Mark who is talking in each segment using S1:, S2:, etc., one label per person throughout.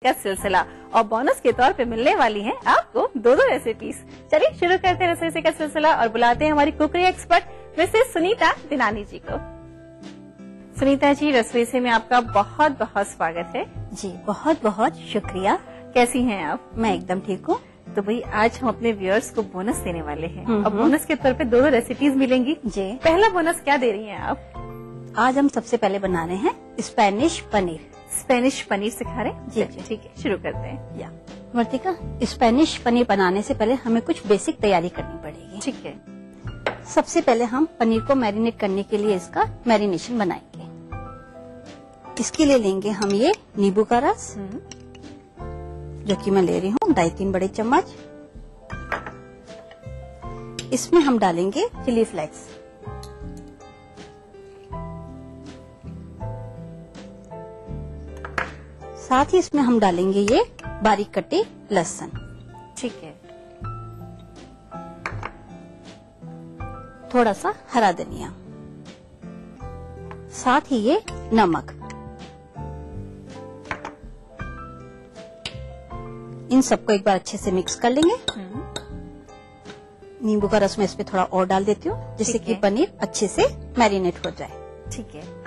S1: का सिलसिला और बोनस के तौर पे मिलने वाली हैं आपको दो रेसिपीज। चलिए शुरू करते हैं रसोई का सिलसिला और बुलाते हैं हमारी कुकरी एक्सपर्ट मिसेस सुनीता दिनानी जी को। सुनीता जी, रसोई से में आपका बहुत बहुत स्वागत है।
S2: जी बहुत बहुत शुक्रिया।
S1: कैसी हैं आप?
S2: मैं एकदम ठीक हूँ।
S1: तो भाई आज हम अपने व्यूअर्स को बोनस देने वाले हैं और बोनस के तौर पे दो रेसिपीज मिलेंगी।
S2: जी,
S1: पहला बोनस क्या दे रही हैं आप?
S2: आज हम सबसे पहले बना रहे हैं स्पेनिश पनीर।
S1: स्पेनिश पनीर सिखा रहे हैं?
S2: जी
S1: ठीक है, शुरू करते हैं।
S2: या वर्तिका, स्पेनिश पनीर बनाने से पहले हमें कुछ बेसिक तैयारी करनी पड़ेगी।
S1: ठीक है।
S2: सबसे पहले हम पनीर को मैरिनेट करने के लिए इसका मैरिनेशन बनाएंगे। इसके लिए लेंगे हम ये नींबू का रस, जो कि मैं ले रही हूँ 2.5-3 बड़े चम्मच। इसमें हम डालेंगे चिली फ्लेक्स, साथ ही इसमें हम डालेंगे ये बारीक कटे लहसुन।
S1: ठीक है।
S2: थोड़ा सा हरा धनिया, साथ ही ये नमक। इन सबको एक बार अच्छे से मिक्स कर लेंगे। नींबू का रस मैं इसमें थोड़ा और डाल देती हूँ, जिससे कि पनीर अच्छे से मैरिनेट हो जाए।
S1: ठीक है।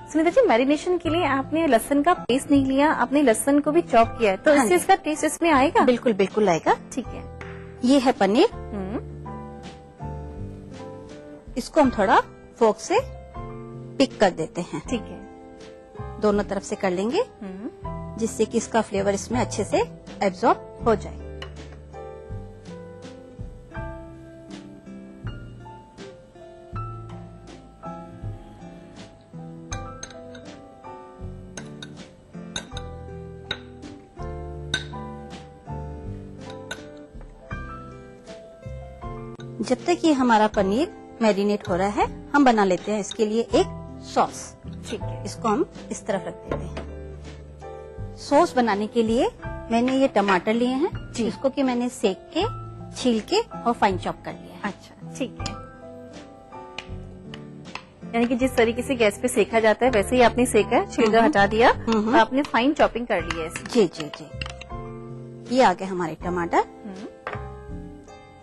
S1: सुनीता जी, मैरिनेशन के लिए आपने लहसुन का पेस्ट नहीं लिया, आपने लहसुन को भी चॉप किया है, तो इससे इसका टेस्ट इसमें आएगा?
S2: बिल्कुल बिल्कुल आएगा।
S1: ठीक है।
S2: ये है पनीर। इसको हम थोड़ा फोर्क से पिक कर देते हैं।
S1: ठीक है।
S2: दोनों तरफ से कर लेंगे, जिससे कि इसका फ्लेवर इसमें अच्छे से एब्जॉर्ब हो जाए। जब तक ये हमारा पनीर मैरिनेट हो रहा है, हम बना लेते हैं इसके लिए एक सॉस।
S1: ठीक है।
S2: इसको हम इस तरफ रख देते हैं। सॉस बनाने के लिए मैंने ये टमाटर लिए हैं, जिसको कि मैंने सेक के, छील के और फाइन चॉप कर लिया है।
S1: अच्छा, ठीक है। यानी कि जिस तरीके से गैस पे सेका जाता है वैसे ही आपने सेका, छिलका हटा दिया और आपने फाइन चॉपिंग कर ली है इसकी।
S2: जी जी जी। ये आ गए हमारे टमाटर।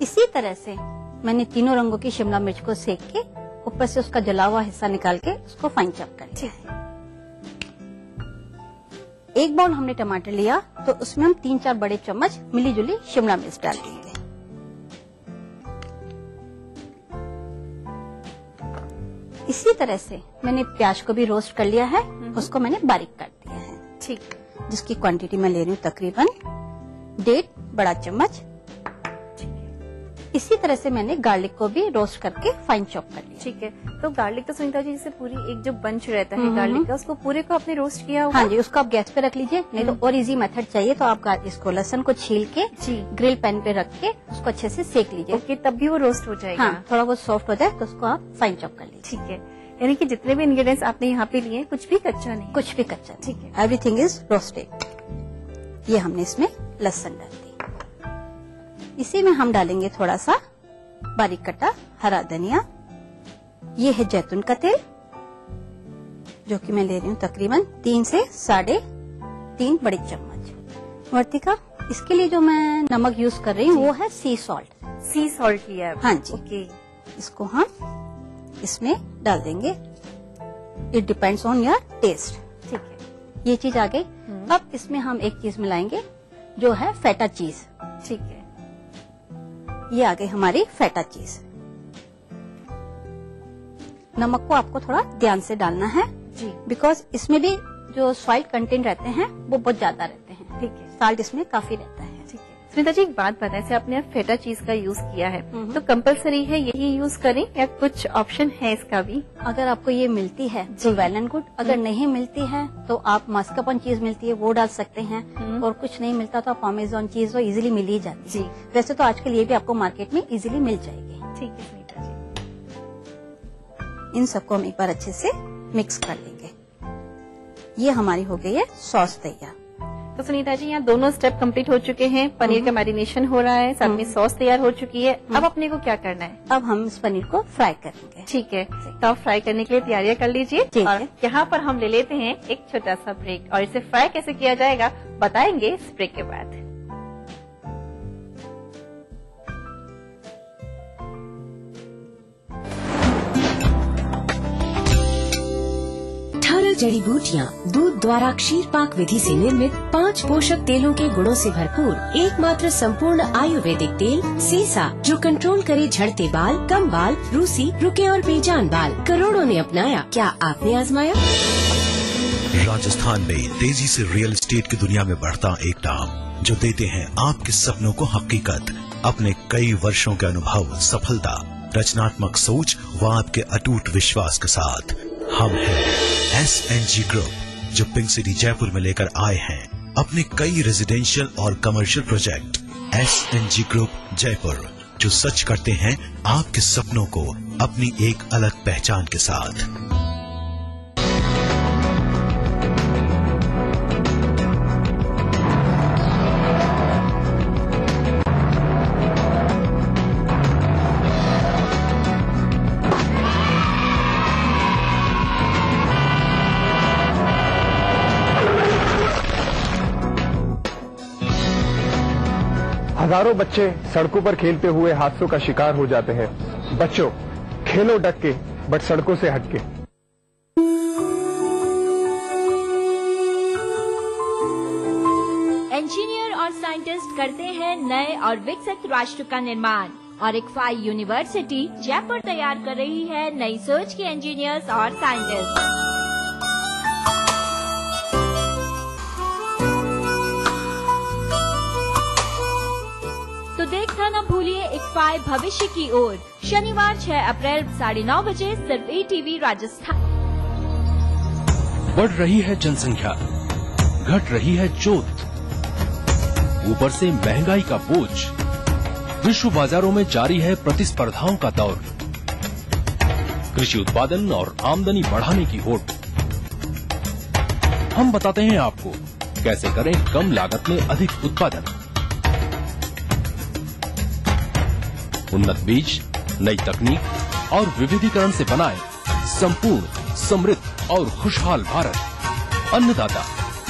S2: इसी तरह से मैंने तीनों रंगों की शिमला मिर्च को सेक के ऊपर से उसका जला हुआ हिस्सा निकाल के उसको फाइन चॉप कर लिया है। एक बाउल हमने टमाटर लिया, तो उसमें हम 3-4 बड़े चम्मच मिली जुली शिमला मिर्च डाल देंगे। इसी तरह से मैंने प्याज को भी रोस्ट कर लिया है, उसको मैंने बारीक काट दिया है।
S1: ठीक,
S2: जिसकी क्वांटिटी मैं ले रही हूँ तकरीबन 1.5 बड़ा चम्मच। इसी तरह से मैंने गार्लिक को भी रोस्ट करके फाइन चॉप कर लिया।
S1: ठीक है। तो गार्लिक तो सुनीता जी जैसे पूरी एक जो बंच रहता है गार्लिक का, उसको पूरे को आपने रोस्ट किया होगा?
S2: हाँ जी, उसको आप गैस पे रख लीजिए। नहीं तो और इजी मेथड चाहिए तो आप इसको लहसुन को छील के ग्रिल पैन पे रख के उसको अच्छे से सेक लीजिए।
S1: ओके, तब भी वो रोस्ट हो जाएगा।
S2: हाँ, थोड़ा बहुत सॉफ्ट हो जाए तो उसको आप फाइन चॉप कर लीजिए।
S1: ठीक है। यानी कि जितने भी इंग्रेडिएंट्स आपने यहाँ पे लिए कुछ भी कच्चा नहीं?
S2: कुछ भी कच्चा।
S1: ठीक है।
S2: Everything is roasted. ये हमने इसमें लहसुन डाल दी। इसी में हम डालेंगे थोड़ा सा बारीक कटा हरा धनिया। ये है जैतून का तेल, जो कि मैं ले रही हूँ तकरीबन 3 से 3.5 बड़े चम्मच। वर्तिका, इसके लिए जो मैं नमक यूज कर रही हूँ वो है सी सॉल्ट।
S1: सी सॉल्ट लिया है?
S2: हाँ जी।
S1: ओके।
S2: इसको हम इसमें डाल देंगे। It depends on your taste.
S1: ठीक है।
S2: ये चीज आ गई। अब इसमें हम एक चीज मिलाएंगे, जो है फेटा चीज।
S1: ठीक है।
S2: ये आ गई हमारी फेटा चीज। नमक को आपको थोड़ा ध्यान से डालना है
S1: जी,
S2: बिकॉज इसमें भी जो सॉल्ट कंटेंट रहते हैं वो बहुत ज्यादा रहते हैं।
S1: ठीक है।
S2: साल्ट इसमें काफी रहता है।
S1: ठीक है। सुनीता जी, एक बात बताएं, जैसे आपने फेटा चीज का यूज किया है, तो कंपलसरी है यही यूज करें या कुछ ऑप्शन है इसका भी?
S2: अगर आपको ये मिलती है तो वेल एंड गुड। अगर नहीं मिलती है तो आप मास्कापन चीज मिलती है वो डाल सकते हैं, और कुछ नहीं मिलता तो आप अमेजोन चीज वो इजीली मिल ही जाती है। वैसे तो आजकल ये भी आपको मार्केट में इजीली मिल जाएगी।
S1: ठीक है सुनीता जी।
S2: इन सबको हम एक बार अच्छे से मिक्स कर लेंगे। ये हमारी हो गई है सॉस तैयार।
S1: तो सुनीता जी, यहाँ दोनों स्टेप कंप्लीट हो चुके हैं। पनीर का मैरिनेशन हो रहा है, साथ में सॉस तैयार हो चुकी है। अब अपने को क्या करना है?
S2: अब हम इस पनीर को फ्राई करेंगे।
S1: ठीक है, तो आप फ्राई करने के लिए तैयारियां कर लीजिए।
S2: ठीक
S1: और
S2: है।
S1: यहाँ पर हम ले लेते हैं एक छोटा सा ब्रेक, और इसे फ्राई कैसे किया जाएगा बताएंगे इस ब्रेक के बाद।
S3: 18 जड़ी बूटियाँ, दूध द्वारा क्षीर पाक विधि से निर्मित 5 पोषक तेलों के गुणों से भरपूर एकमात्र संपूर्ण आयुर्वेदिक तेल सीसा, जो कंट्रोल करे झड़ते बाल, कम बाल, रूसी, रुके और बेजान बाल। करोड़ों ने अपनाया, क्या आपने आजमाया?
S4: राजस्थान में तेजी से रियल एस्टेट की दुनिया में बढ़ता एक नाम, जो देते हैं आपके सपनों को हकीकत। अपने कई वर्षों के अनुभव, सफलता, रचनात्मक सोच व आपके अटूट विश्वास के साथ हम हैं SNG ग्रुप, जो पिंक सिटी जयपुर में लेकर आए हैं अपने कई रेजिडेंशियल और commercial project. SNG group Jaipur, जो सच करते हैं आपके सपनों को अपनी एक अलग पहचान के साथ।
S5: हजारों बच्चे सड़कों पर खेलते हुए हादसों का शिकार हो जाते हैं। बच्चों, खेलो डट के, बट सड़कों से हटके।
S6: इंजीनियर और साइंटिस्ट करते हैं नए और विकसित राष्ट्र का निर्माण, और इक्फाई यूनिवर्सिटी जयपुर तैयार कर रही है नई सोच के इंजीनियर्स और साइंटिस्ट। तो देखना न भूलिए इक्फाई भविष्य की ओर, शनिवार 6 अप्रैल 9:30 बजे सिर्फ ETV राजस्थान।
S7: बढ़ रही है जनसंख्या, घट रही है जोत, ऊपर से महंगाई का बोझ। विश्व बाजारों में जारी है प्रतिस्पर्धाओं का दौर। कृषि उत्पादन और आमदनी बढ़ाने की होड़। हम बताते हैं आपको कैसे करें कम लागत में अधिक उत्पादन। उन्नत बीज, नई तकनीक और विविधीकरण से बनाए संपूर्ण, समृद्ध और खुशहाल भारत। अन्नदाता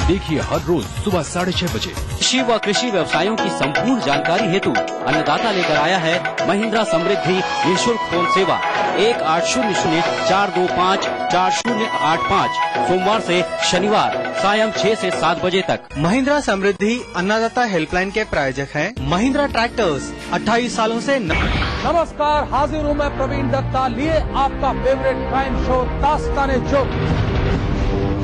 S7: देखिए हर रोज सुबह 6:30 बजे।
S8: कृषि व कृषि व्यवसायों की संपूर्ण जानकारी हेतु अन्नदाता लेकर आया है महिंद्रा समृद्धि निःशुल्क फोन सेवा 1800-425-4085, सोमवार से शनिवार सायं 6 से 7 बजे तक।
S9: महिंद्रा समृद्धि अन्नदाता हेल्पलाइन के प्रायोजक हैं महिंद्रा ट्रैक्टर्स, 28 सालों से।
S10: नमस्कार, हाजिर हूँ मैं प्रवीण दत्ता, लिए आपका फेवरेट क्राइम शो दास्तान-ए-जुर्म।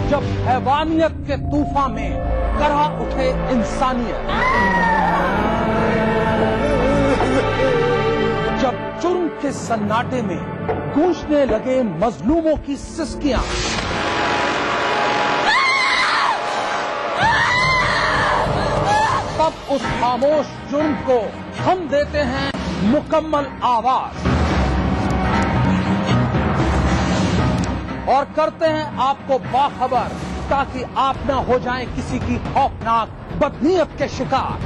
S10: जब हैवानियत के तूफान में करह उठे इंसानियत, जब जुर्म के सन्नाटे में गूंजने लगे मजलूमों की सिसकियां, तब उस खामोश जुर्म को हम देते हैं मुकम्मल आवाज और करते हैं आपको बाखबर, ताकि आप न हो जाएं किसी की खौफनाक बदनीयत के शिकार।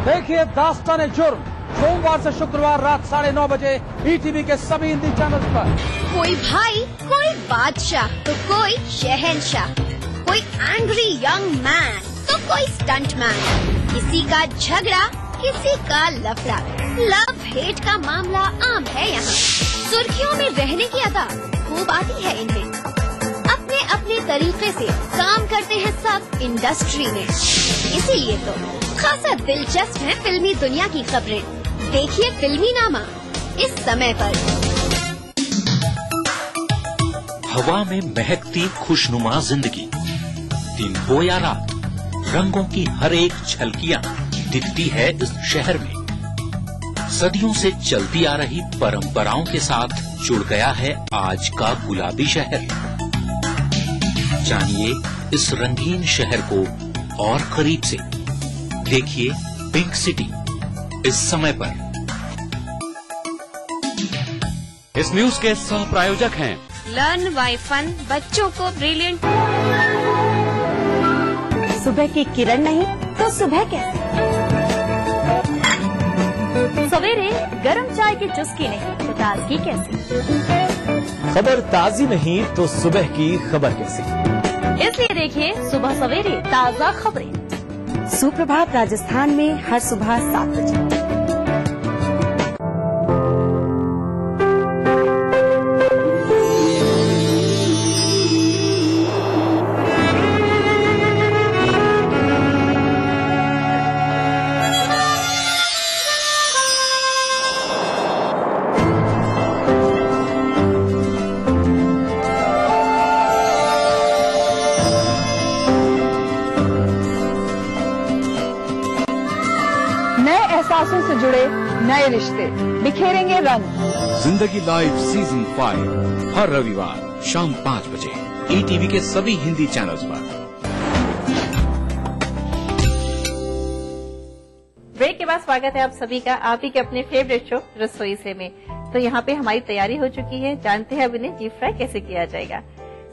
S10: देखिए दास्तान-ए-जुर्म सोमवार से शुक्रवार रात 9:30 बजे ETV के सभी हिंदी चैनल्स पर।
S11: कोई भाई, कोई बादशाह तो कोई शहंशाह, कोई एंग्री यंग मैन तो कोई स्टंट मैन, किसी का झगड़ा किसी का लफड़ा, लव हेट का मामला आम है यहाँ। सुर्खियों में रहने की अदा खूब आती है इन्हें। अपने अपने तरीके से काम करते हैं सब इंडस्ट्री में, इसीलिए तो खासा दिलचस्प है फिल्मी दुनिया की खबरें। देखिए फिल्मी नामा इस समय पर।
S12: हवा में महकती खुशनुमा जिंदगी, दिन हो या रात, रंगों की हर एक झलकियां दिखती है इस शहर में। सदियों से चलती आ रही परंपराओं के साथ जुड़ गया है आज का गुलाबी शहर। जानिए इस रंगीन शहर को और करीब से। देखिए पिंक सिटी इस समय पर।
S8: इस न्यूज के सह प्रायोजक हैं
S11: लर्न बाय फन, बच्चों को ब्रिलियंट।
S13: सुबह की किरण नहीं तो सुबह कैसे?
S1: सवेरे गर्म चाय की चुस्की नहीं तो ताजगी कैसी?
S14: खबर ताजी नहीं तो सुबह की खबर कैसी?
S1: इसलिए देखिए सुबह सवेरे ताजा खबरें।
S13: सुप्रभात राजस्थान में हर सुबह 7 बजे।
S15: एहसासों से जुड़े नए रिश्ते बिखेरेंगे रंग।
S7: जिंदगी लाइव सीजन 5 हर रविवार शाम 5 बजे ETV के सभी हिंदी चैनल्स पर।
S1: ब्रेक के बाद स्वागत है आप सभी का आप ही के अपने फेवरेट शो रसोई से में। तो यहाँ पे हमारी तैयारी हो चुकी है, जानते हैं अब इन्हें डीप फ्राई कैसे किया जाएगा।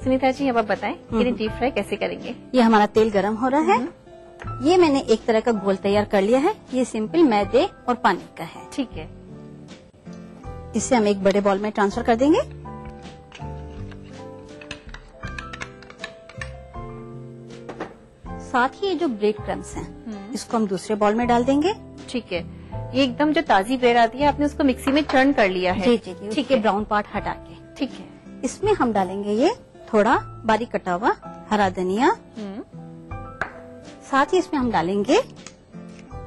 S1: सुनीता जी अब आप बताएं इन्हें डीप फ्राई कैसे करेंगे।
S2: ये हमारा तेल गरम हो रहा है। ये मैंने एक तरह का घोल तैयार कर लिया है। ये सिंपल मैदे और पानी का है।
S1: ठीक है,
S2: इसे हम एक बड़े बॉल में ट्रांसफर कर देंगे। साथ ही ये जो ब्रेड क्रम्स हैं, इसको हम दूसरे बॉल में डाल देंगे।
S1: ठीक है, ये एकदम जो ताजी ब्रेड आती है आपने उसको मिक्सी में चर्न कर लिया है।
S2: जी जी जी, ठीक है, ब्राउन पार्ट हटा के।
S1: ठीक है,
S2: इसमें हम डालेंगे ये थोड़ा बारीक कटा हुआ हरा धनिया। साथ ही इसमें हम डालेंगे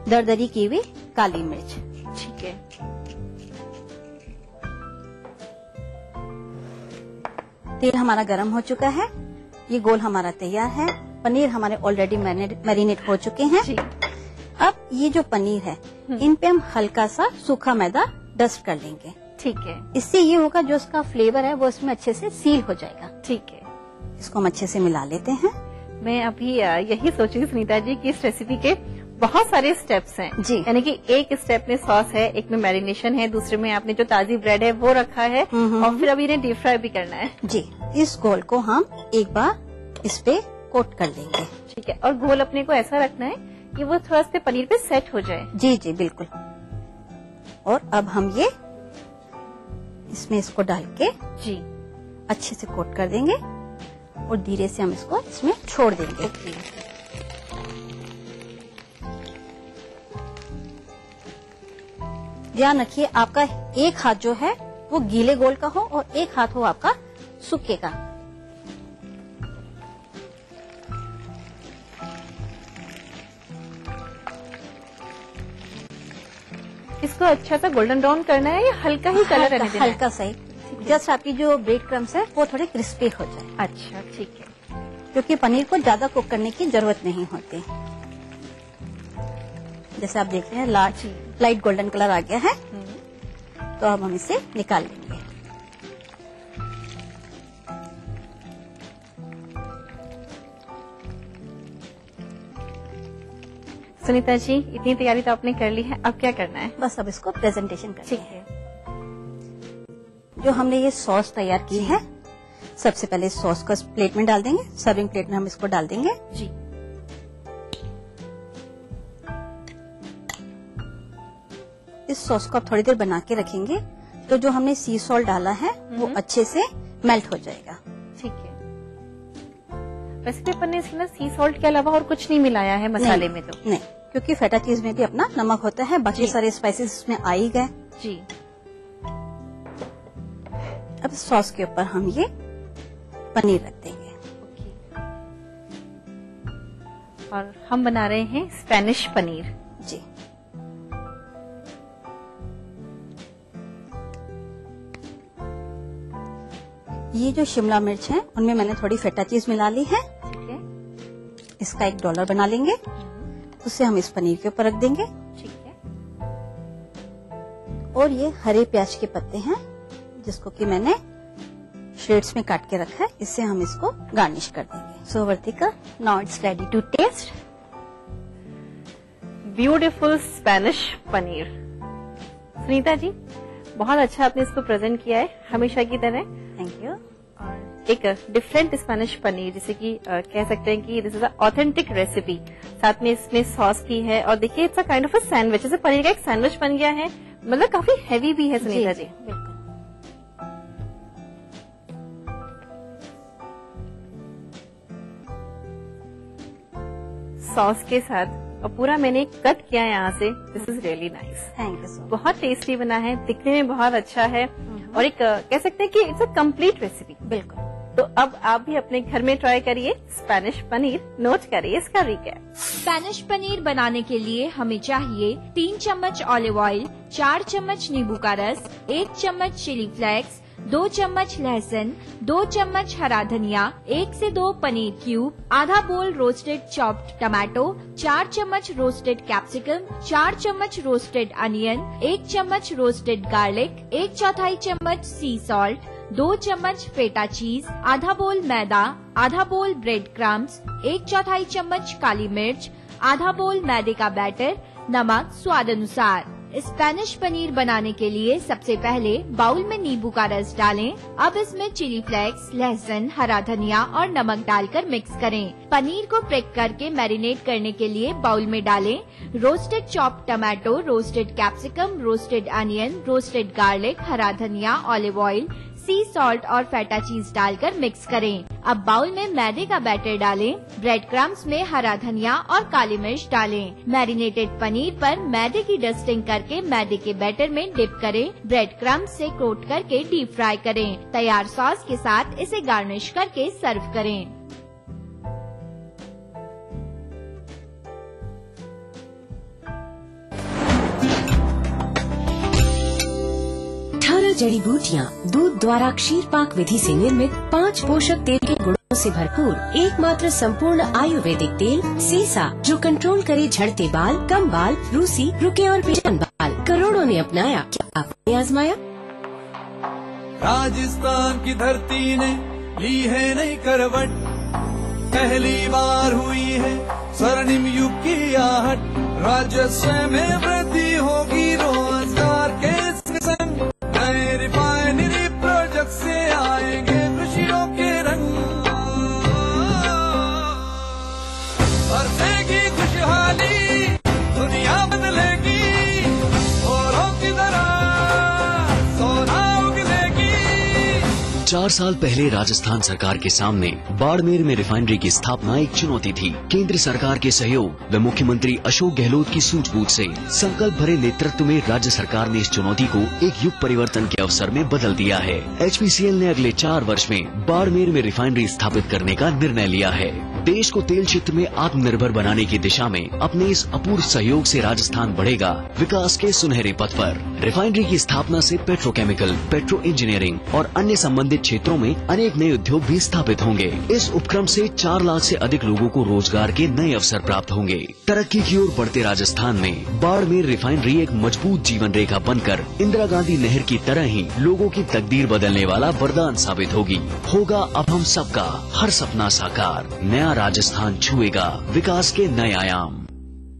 S2: दरदरी की हुई काली मिर्च।
S1: ठीक है,
S2: तेल हमारा गरम हो चुका है। ये गोल हमारा तैयार है। पनीर हमारे ऑलरेडी मैरिनेट हो चुके हैं। अब ये जो पनीर है इन पे हम हल्का सा सूखा मैदा डस्ट कर लेंगे।
S1: ठीक है,
S2: इससे ये होगा जो इसका फ्लेवर है वो इसमें अच्छे से सील हो जाएगा।
S1: ठीक है,
S2: इसको हम अच्छे से मिला लेते हैं।
S1: मैं अभी यही सोच रही सुनीता जी कि इस रेसिपी के बहुत सारे स्टेप्स हैं
S2: जी।
S1: यानी कि एक स्टेप में सॉस है, एक में मैरिनेशन है, दूसरे में आपने जो ताजी ब्रेड है वो रखा है और फिर अभी इन्हें डीप फ्राई भी करना है।
S2: जी, इस घोल को हम एक बार इस पे कोट कर लेंगे।
S1: ठीक है, और घोल अपने को ऐसा रखना है कि वो थोड़ा सा पनीर पे सेट हो जाए।
S2: जी जी बिल्कुल। और अब हम ये इसमें इसको डाल के
S1: जी
S2: अच्छे से कोट कर देंगे और धीरे से हम इसको इसमें छोड़ देंगे। ध्यान रखिए आपका एक हाथ जो है वो गीले गोल का हो और एक हाथ हो आपका सूखे का।
S1: इसको अच्छा सा गोल्डन ब्राउन करना है या हल्का ही कलर रहने देना है?
S2: हल्का सा ही, जस्ट आपकी जो ब्रेड क्रम्स है वो थोड़े क्रिस्पी हो जाए।
S1: अच्छा ठीक है,
S2: क्योंकि पनीर को ज्यादा कुक करने की जरूरत नहीं होती। जैसे आप देख रहे हैं लाइट गोल्डन कलर आ गया है, तो अब हम इसे निकाल लेंगे।
S1: सुनीता जी इतनी तैयारी तो आपने कर ली है, अब क्या करना है?
S2: बस अब इसको प्रेजेंटेशन करना
S1: ठीक
S2: है। जो हमने ये सॉस तैयार की है, सबसे पहले सॉस को प्लेट में डाल देंगे। सर्विंग प्लेट में हम इसको डाल देंगे।
S1: जी,
S2: इस सॉस को आप थोड़ी देर बना के रखेंगे तो जो हमने सी सॉल्ट डाला है वो अच्छे से मेल्ट हो जाएगा।
S1: ठीक है, वैसे भी अपन ने इसमें सी सॉल्ट के अलावा और कुछ नहीं मिलाया है मसाले में तो?
S2: नहीं, क्योंकि फेटा चीज में भी अपना नमक होता है, बाकी सारे स्पाइसेस इसमें आ ही गए।
S1: जी,
S2: अब सॉस के ऊपर हम ये पनीर रख देंगे।
S1: और हम बना रहे हैं स्पेनिश पनीर।
S2: जी, ये जो शिमला मिर्च है उनमें मैंने थोड़ी फेटा चीज मिला ली है।
S1: ठीक है,
S2: इसका एक डॉलर बना लेंगे, उसे हम इस पनीर के ऊपर रख देंगे।
S1: ठीक है,
S2: और ये हरे प्याज के पत्ते हैं जिसको कि मैंने शेड्स में काट के रखा है, इससे हम इसको गार्निश कर देंगे। So Vartika, now it's ready to taste.
S1: Beautiful Spanish paneer. Sunita ji बहुत अच्छा आपने इसको प्रेजेंट किया है, हमेशा की तरह।
S2: Thank you.
S1: एक डिफरेंट स्पेनिश पनीर, जिसे कि कह सकते हैं कि this is a authentic recipe. साथ में इसमें सॉस भी है और देखिए it's a kind of a sandwich, जैसे पनीर का एक सैंडविच बन गया है। मतलब काफी हैवी भी है सुनीता जी। सॉस के साथ और पूरा मैंने कट किया यहाँ से। This is really nice,
S2: thank you so much.
S1: बहुत टेस्टी बना है, दिखने में बहुत अच्छा है और एक कह सकते हैं कि इट्स अ कंप्लीट रेसिपी।
S2: बिल्कुल।
S1: तो अब आप भी अपने घर में ट्राई करिए स्पेनिश पनीर। नोट करिए इसका रिकैप।
S6: स्पेनिश पनीर बनाने के लिए हमें चाहिए 3 चम्मच ऑलिव ऑयल, 4 चम्मच नींबू का रस, 1 चम्मच चिली फ्लेक्स, 2 चम्मच लहसुन, 2 चम्मच हरा धनिया, 1 से 2 पनीर क्यूब, आधा बोल रोस्टेड चॉप्ड टमाटो, 4 चम्मच रोस्टेड कैप्सिकम, 4 चम्मच रोस्टेड अनियन, 1 चम्मच रोस्टेड गार्लिक, 1/4 चम्मच सी सॉल्ट, 2 चम्मच फेटा चीज, आधा बोल मैदा, आधा बोल ब्रेड क्रम्स, 1/4 चम्मच काली मिर्च, आधा बोल मैदे का बैटर, नमक स्वाद अनुसार। स्पेनिश पनीर बनाने के लिए सबसे पहले बाउल में नींबू का रस डालें। अब इसमें चिली फ्लेक्स, लहसुन, हरा धनिया और नमक डालकर मिक्स करें। पनीर को प्रेक करके मैरिनेट करने के लिए बाउल में डालें। Roasted chopped tomato, roasted capsicum, roasted onion, roasted garlic, हरा धनिया, ऑलिव ऑयल, सी सॉल्ट और फेटा चीज डालकर मिक्स करें। अब बाउल में मैदे का बैटर डालें। ब्रेड क्रम्स में हरा धनिया और काली मिर्च डालें। मैरिनेटेड पनीर पर मैदे की डस्टिंग करके मैदे के बैटर में डिप करें। ब्रेड क्रम्स से कोट करके डीप फ्राई करें। तैयार सॉस के साथ इसे गार्निश करके सर्व करें।
S3: 18 जड़ी बूटियाँ, दूध द्वारा क्षीर पाक विधि से निर्मित 5 पोषक तेल के गुणों से भरपूर एकमात्र संपूर्ण आयुर्वेदिक तेल सीसा, जो कंट्रोल करे झड़ते बाल, कम बाल, रूसी, रुके और बेजान बाल। करोड़ों ने अपनाया, क्या आपने आजमाया?
S16: राजस्थान की धरती ने ली है नई करवट, पहली बार हुई है स्वर्णिम युग की आहट। राजस्व में वृद्धि होगी रोजगार के संग, नए रिफाइनरी प्रोजेक्ट से आएंगे खुशियों के रंग। बरसेगी खुशहाली, दुनिया बदलेगी, औरों की तरह सोना उगलेगी।
S17: 4 साल पहले राजस्थान सरकार के सामने बाड़मेर में रिफाइनरी की स्थापना एक चुनौती थी। केंद्र सरकार के सहयोग व मुख्यमंत्री अशोक गहलोत की सूझबूझ से संकल्प भरे नेतृत्व में राज्य सरकार ने इस चुनौती को एक युग परिवर्तन के अवसर में बदल दिया है। HPCL ने अगले 4 वर्ष में बाड़मेर में रिफाइनरी स्थापित करने का निर्णय लिया है। देश को तेल क्षेत्र में आत्मनिर्भर बनाने की दिशा में अपने इस अपूर्व सहयोग से राजस्थान बढ़ेगा विकास के सुनहरे पथ पर। रिफाइनरी की स्थापना से पेट्रोकेमिकल, पेट्रो इंजीनियरिंग और अन्य संबंधित क्षेत्रों में अनेक नए उद्योग भी स्थापित होंगे। इस उपक्रम से 4 लाख से अधिक लोगों को रोजगार के नए अवसर प्राप्त होंगे। तरक्की की ओर बढ़ते राजस्थान में बाड़मेर रिफाइनरी एक मजबूत जीवन रेखा बनकर इंदिरा गांधी नहर की तरह ही लोगों की तकदीर बदलने वाला वरदान साबित होगी। होगा अब हम सबका हर सपना साकार, नया राजस्थान छुएगा विकास के नए आयाम।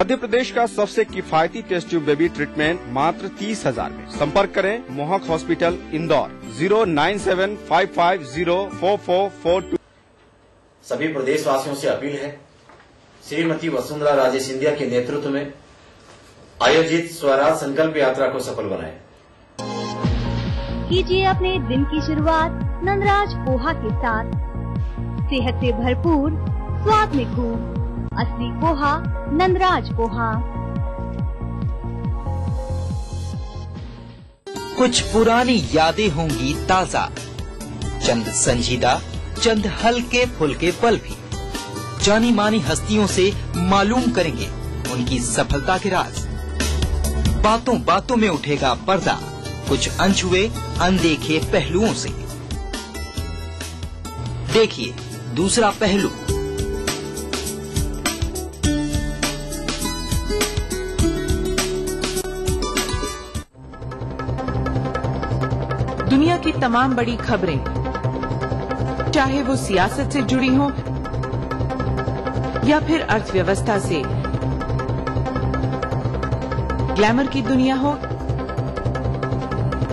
S18: मध्य प्रदेश का सबसे किफायती टेस्ट ट्यूब बेबी ट्रीटमेंट मात्र 30,000 में। संपर्क करें मोहक हॉस्पिटल इंदौर 09755044442।
S19: सभी प्रदेशवासियों से अपील है, श्रीमती वसुंधरा राजे सिंधिया के नेतृत्व में आयोजित स्वराज संकल्प यात्रा को सफल बनाएं।
S11: कीजिए अपने दिन की शुरुआत नंदराज पोहा के साथ। सेहत से भरपूर, स्वाद में खूब, असली पोहा नंदराज पोहा।
S20: कुछ पुरानी यादें होंगी ताजा, चंद संजीदा, चंद हल्के फुल्के पल भी। जानी मानी हस्तियों से मालूम करेंगे उनकी सफलता के राज। बातों बातों में उठेगा पर्दा कुछ अनछुए अनदेखे पहलुओं से। देखिए दूसरा पहलू।
S21: दुनिया की तमाम बड़ी खबरें, चाहे वो सियासत से जुड़ी हों या फिर अर्थव्यवस्था से, ग्लैमर की दुनिया हो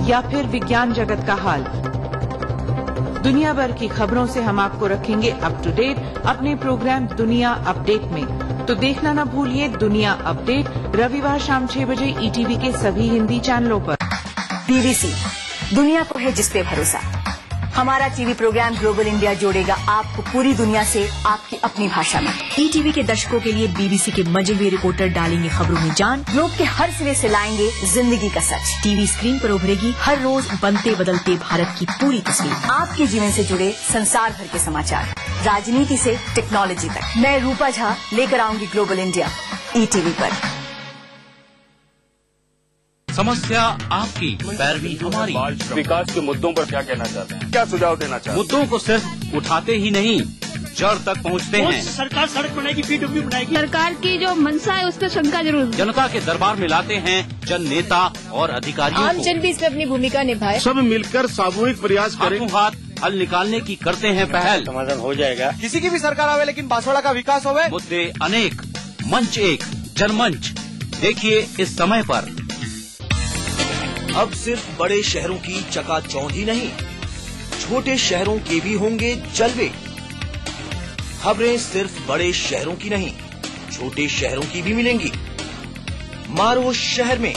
S21: या फिर विज्ञान जगत का हाल, दुनिया भर की खबरों से हम आपको रखेंगे अप टू डेट अपने प्रोग्राम दुनिया अपडेट में। तो देखना न भूलिए दुनिया अपडेट रविवार शाम 6 बजे ETV के सभी हिंदी चैनलों पर।
S4: BBC दुनिया को है जिस पे भरोसा। हमारा टीवी प्रोग्राम ग्लोबल इंडिया जोड़ेगा आपको पूरी दुनिया से आपकी अपनी भाषा में। ETV के दर्शकों के लिए BBC के मजे हुए रिपोर्टर डालेंगे खबरों में जान। ग्लोब के हर सिरे से लाएंगे जिंदगी का सच। टीवी स्क्रीन पर उभरेगी हर रोज बनते बदलते भारत की पूरी तस्वीर। आपके जीवन से जुड़े संसार भर के समाचार, राजनीति से टेक्नोलॉजी तक। मैं रूपा झा लेकर आऊंगी ग्लोबल इंडिया ETV पर।
S8: समस्या आपकी, पैरवी हमारी।
S22: विकास के मुद्दों पर क्या कहना चाहते हैं, क्या सुझाव देना चाहते हैं?
S8: मुद्दों को सिर्फ उठाते ही नहीं, जड़ तक पहुंचते हैं।
S23: सरकार सड़क बनाएगी, PWD बनाएगी।
S24: सरकार की जो मंशा है उस पर शंका जरूर।
S8: जनता के दरबार में लाते हैं जन नेता और अधिकारियों
S24: आम जन भी इसमें अपनी भूमिका निभाए।
S22: सब मिलकर सामूहिक प्रयास करें,
S8: हाथ हल निकालने की करते हैं पहल।
S22: समाधान हो जाएगा।
S9: किसी की भी सरकार आवे लेकिन बांसवाड़ा का विकास होवे।
S8: मुद्दे अनेक, मंच एक, जनमंच। देखिए इस समय पर।
S14: अब सिर्फ बड़े शहरों की चकाचौंधी नहीं, छोटे शहरों के भी होंगे जलवे। खबरें सिर्फ बड़े शहरों की नहीं, छोटे शहरों की भी मिलेंगी। मारो शहर में,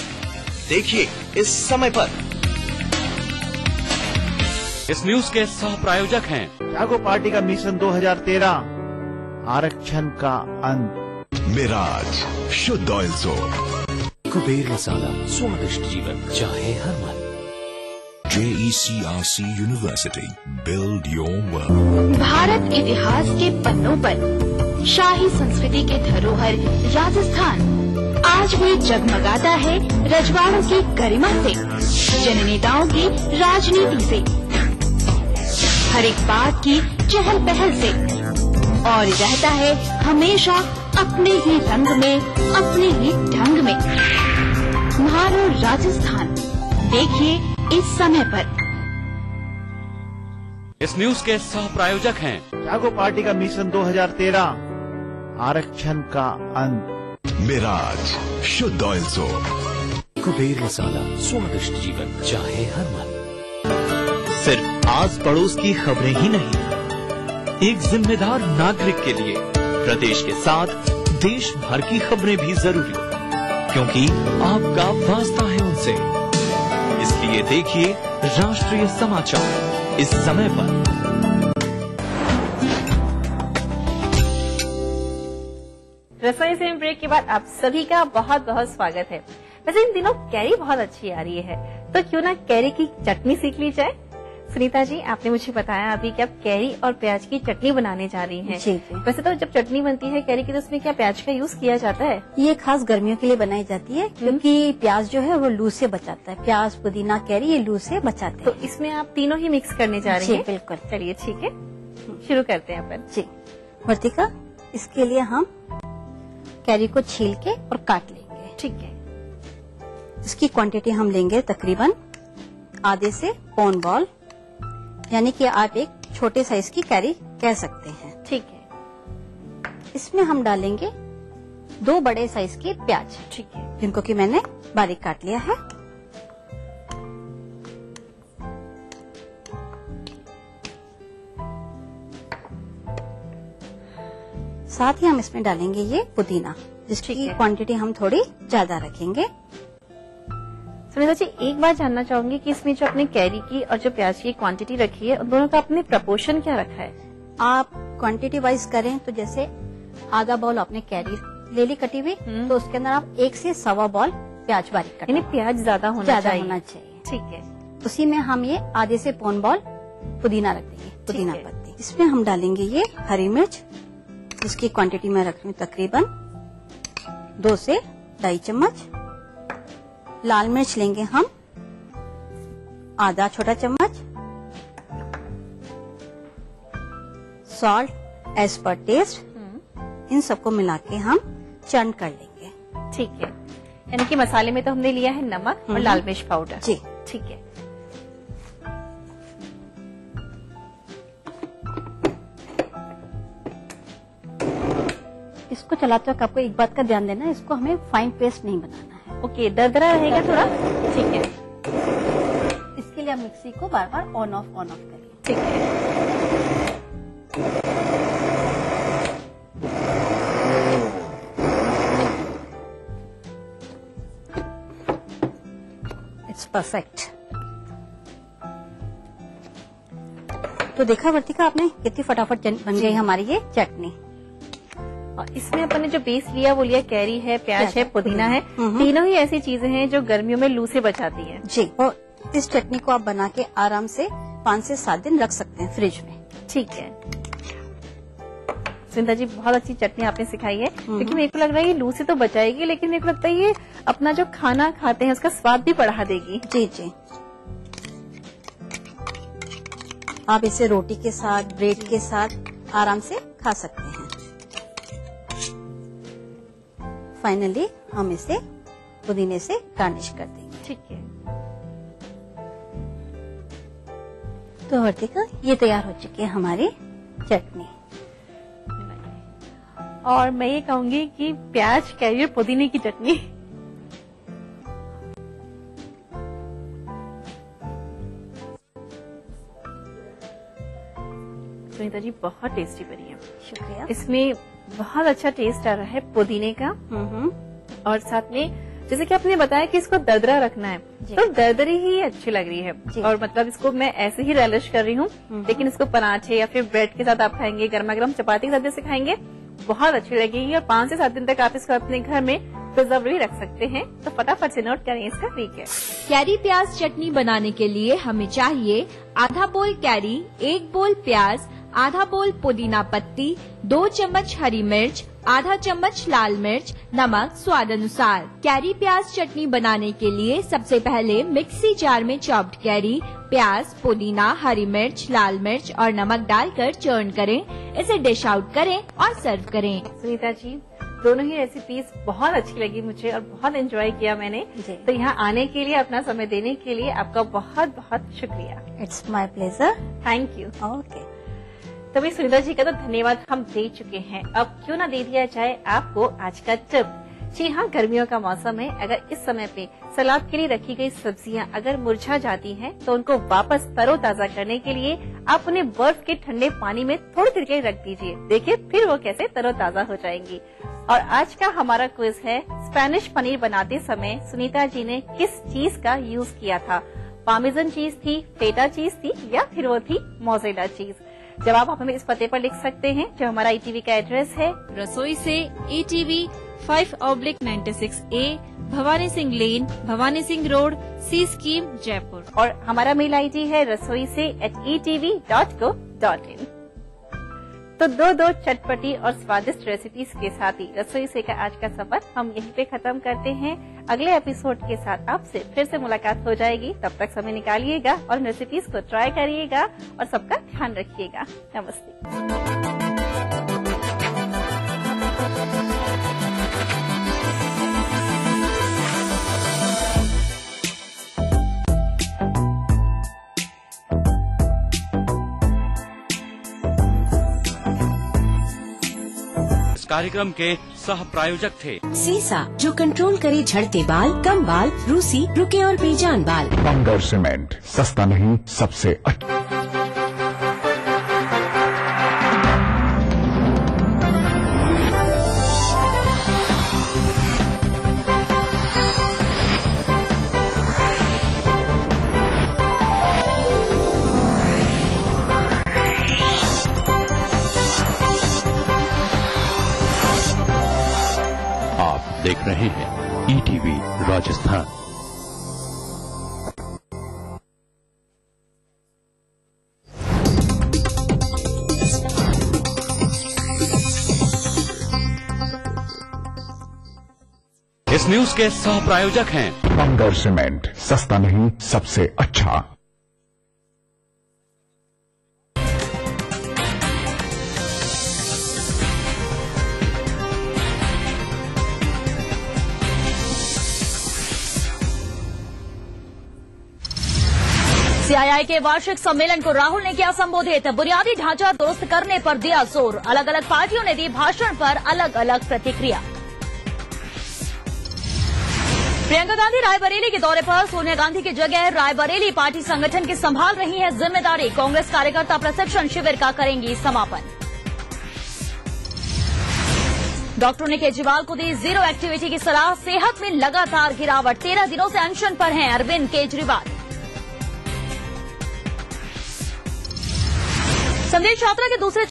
S14: देखिए इस समय पर।
S8: इस न्यूज के सह प्रायोजक हैं
S25: जागो पार्टी का मिशन 2013 आरक्षण का अंत।
S26: मिराज शुद्ध ऑयल सोप।
S12: कुबेर मसाला, स्वादिष्ट जीवन चाहे हर मन।
S26: JECRC university, build your world।
S27: Bharat इतिहास के पन्नों पर शाही संस्कृति के धरोहर राजस्थान आज भी जगमगाता है रजवाड़ों की गरिमा से, जननेताओं की राजनीति से, हर एक बात की चहल पहल से, और रहता है हमेशा अपने ही रंग में, अपने ही ढंग में। मारो राजस्थान, देखिए इस समय पर।
S8: इस न्यूज के सह प्रायोजक हैं
S25: जागो पार्टी का मिशन 2013 आरक्षण का अंत।
S26: मिराज शुद्ध ऑयल सोप।
S12: कुबेर मसाला, स्वादिष्ट जीवन चाहे हर मन।
S14: सिर्फ आस पड़ोस की खबरें ही नहीं, एक जिम्मेदार नागरिक के लिए प्रदेश के साथ देश भर की खबरें भी जरूरी, क्योंकि आपका वास्ता है उनसे। इसलिए देखिए राष्ट्रीय समाचार इस समय पर।
S1: रसोई से ब्रेक के बाद आप सभी का बहुत बहुत स्वागत है। वैसे इन दिनों कैरी बहुत अच्छी आ रही है, तो क्यों ना कैरी की चटनी सीख ली जाए। सुनीता जी, आपने मुझे बताया अभी कि आप कैरी और प्याज की चटनी बनाने जा रही हैं।
S2: जी।
S1: वैसे तो जब चटनी बनती है कैरी की, तो उसमें क्या प्याज का यूज किया जाता है?
S2: ये खास गर्मियों के लिए बनाई जाती है, क्योंकि प्याज जो है वो लू से बचाता है। प्याज, पुदीना, कैरी ये लू से बचाते हैं।
S1: तो इसमें आप तीनों ही मिक्स करने जा रही हैं?
S2: बिल्कुल।
S1: चलिए ठीक है, शुरू करते हैं अपन।
S2: जी वर्तिका, इसके लिए हम कैरी को छील के और काट लेंगे।
S1: ठीक है।
S2: इसकी क्वांटिटी हम लेंगे तकरीबन आधे से पौन बॉल, यानी कि आप एक छोटे साइज की कैरी कह सकते हैं।
S1: ठीक है।
S2: इसमें हम डालेंगे 2 बड़े साइज के प्याज।
S1: ठीक है।
S2: जिनको कि मैंने बारीक काट लिया है। साथ ही हम इसमें डालेंगे ये पुदीना, जिसकी क्वांटिटी हम थोड़ी ज्यादा रखेंगे।
S1: सुनीता जी, एक बात जानना चाहूंगी कि इसमें जो आपने कैरी की और जो प्याज की क्वांटिटी रखी है, उन दोनों का आपने प्रपोर्शन क्या रखा है?
S2: आप क्वांटिटी वाइज करें तो जैसे आधा बॉल आपने कैरी ले ली कटी हुई, तो उसके अंदर आप 1 से सवा बॉल प्याज बारीक काटें।
S1: यानी प्याज ज्यादा होना चाहिए। ठीक है।
S2: उसी में हम ये आधे से पौन बॉल पुदीना रख देंगे, पुदीना पत्ती। इसमें हम डालेंगे ये हरी मिर्च, जिसकी क्वांटिटी मैं रख रही हूँ तकरीबन 2 से 2.5 चम्मच। लाल मिर्च लेंगे हम आधा छोटा चम्मच। Salt as per taste. इन सबको मिला के हम चर्न कर लेंगे।
S1: ठीक है। यानी कि मसाले में तो हमने लिया है नमक और लाल मिर्च पाउडर।
S2: जी
S1: ठीक है।
S2: इसको चलाते वक्त आपको एक बात का ध्यान देना है, इसको हमें फाइन पेस्ट नहीं बनाना है।
S1: ओके, दरदरा रहेगा थोड़ा। ठीक है।
S2: इसके लिए आप मिक्सी को बार बार ऑन ऑफ करिए।
S1: ठीक है।
S2: It's perfect. तो देखा वर्तिका आपने कितनी फटाफट बन गई हमारी ये चटनी।
S1: और इसमें अपन ने जो बेस लिया वो लिया कैरी है, प्याज है, पुदीना है। तीनों ही ऐसी चीजें हैं जो गर्मियों में लू से बचाती है।
S2: जी, और इस चटनी को आप बना के आराम से 5 से 7 दिन रख सकते हैं फ्रिज में।
S1: ठीक है सुनीता जी, बहुत अच्छी चटनी आपने सिखाई है, क्योंकि मेरे को लग रहा है ये लू से तो बचाएगी, लेकिन मेरे को लगता है ये अपना जो खाना खाते हैं उसका स्वाद भी बढ़ा देगी।
S2: जी जी, आप इसे रोटी के साथ, ब्रेड के साथ आराम से खा सकते हैं। फाइनली हम इसे पुदीने से गार्निश कर देंगे।
S1: ठीक है।
S2: तो वर्तिका, ये तैयार हो चुकी है हमारी चटनी।
S1: और मैं ये कहूंगी कि प्याज, कैरी और पुदीने की चटनी सुनीता जी बहुत टेस्टी बनी है।
S2: शुक्रिया।
S1: इसमें बहुत अच्छा टेस्ट आ रहा है पुदीने का। और साथ में जैसे कि आपने बताया कि इसको दरदरा रखना है, तो दरदरी ही अच्छी लग रही है। और मतलब इसको मैं ऐसे ही रेलिश कर रही हूँ, लेकिन इसको पराठे या फिर ब्रेड के साथ आप खाएंगे, गर्मा गर्म चपाती के साथ जैसे खाएंगे, बहुत अच्छी लगेगी। और 5 से 7 दिन तक आप इसको अपने घर में प्रिजर्व भी रख सकते हैं। तो फटाफट से नोट करें इसका तरीका।
S27: कैरी प्याज चटनी बनाने के लिए हमें चाहिए आधा बोल कैरी, 1 बोल प्याज, आधा बोल पुदीना पत्ती, 2 चम्मच हरी मिर्च, आधा चम्मच लाल मिर्च, नमक स्वाद अनुसार। कैरी प्याज चटनी बनाने के लिए सबसे पहले मिक्सी जार में चॉप्ड कैरी, प्याज, पुदीना, हरी मिर्च, लाल मिर्च और नमक डालकर चर्न करें। इसे डिश आउट करें और सर्व करें।
S1: सुनीता जी, दोनों ही रेसिपीज बहुत अच्छी लगी मुझे और बहुत एंजॉय किया मैंने। तो यहाँ आने के लिए, अपना समय देने के लिए आपका बहुत बहुत शुक्रिया।
S2: It's my pleasure.
S1: Thank you.
S2: Okay.
S1: तो भाई सुनीता जी का तो धन्यवाद हम दे चुके हैं, अब क्यों ना दे दिया जाए आपको आज का टिप। जी हाँ, गर्मियों का मौसम है। अगर इस समय पे सलाद के लिए रखी गई सब्जियां अगर मुरझा जाती हैं, तो उनको वापस तरोताजा करने के लिए आप उन्हें बर्फ के ठंडे पानी में थोड़ी देर के लिए रख दीजिए। देखिए फिर वो कैसे तरोताजा हो जाएंगी। और आज का हमारा क्विज है, स्पेनिश पनीर बनाते समय सुनीता जी ने किस चीज का यूज किया था? पार्मेसन चीज थी, फेटा चीज थी, या फिर वो थी मोज़रेला चीज? जवाब आप हमें इस पते पर लिख सकते हैं, जो हमारा ईटीवी का एड्रेस है,
S3: रसोई से ETV 5/96A, भवानी सिंह लेन, भवानी सिंह रोड, सी स्कीम, जयपुर।
S1: और हमारा मेल आईडी है rasoi@etv.co.in। तो दो चटपटी और स्वादिष्ट रेसिपीज के साथ ही रसोई से का आज का सफर हम यहीं पे खत्म करते हैं। अगले एपिसोड के साथ आपसे फिर से मुलाकात हो जाएगी। तब तक समय निकालिएगा और रेसिपीज को ट्राई करिएगा और सबका ध्यान रखिएगा। नमस्ते।
S8: कार्यक्रम के सह प्रायोजक थे
S5: सीसा, जो कंट्रोल करे झड़ते बाल, कम बाल, रूसी, रुके और बेजान बाल।
S26: बंगर सीमेंट, सस्ता नहीं सबसे अच्छा।
S12: देख रहे हैं ETV राजस्थान।
S8: इस न्यूज के सह प्रायोजक हैं
S26: बंगर सीमेंट, सस्ता नहीं सबसे अच्छा।
S6: CII के वार्षिक सम्मेलन को राहुल ने किया संबोधित, बुनियादी ढांचा दुरुस्त करने पर दिया जोर। अलग अलग पार्टियों ने दी भाषण पर अलग अलग प्रतिक्रिया। प्रियंका गांधी रायबरेली के दौरे पर, सोनिया गांधी की जगह रायबरेली पार्टी संगठन की संभाल रही है जिम्मेदारी। कांग्रेस कार्यकर्ता प्रशिक्षण शिविर का करेंगी समापन। डॉक्टरों ने केजरीवाल को दी जीरो एक्टिविटी की सलाह, सेहत में लगातार गिरावट, 13 दिनों से अनशन पर हैं अरविंद केजरीवाल। संदेश यात्रा के दूसरे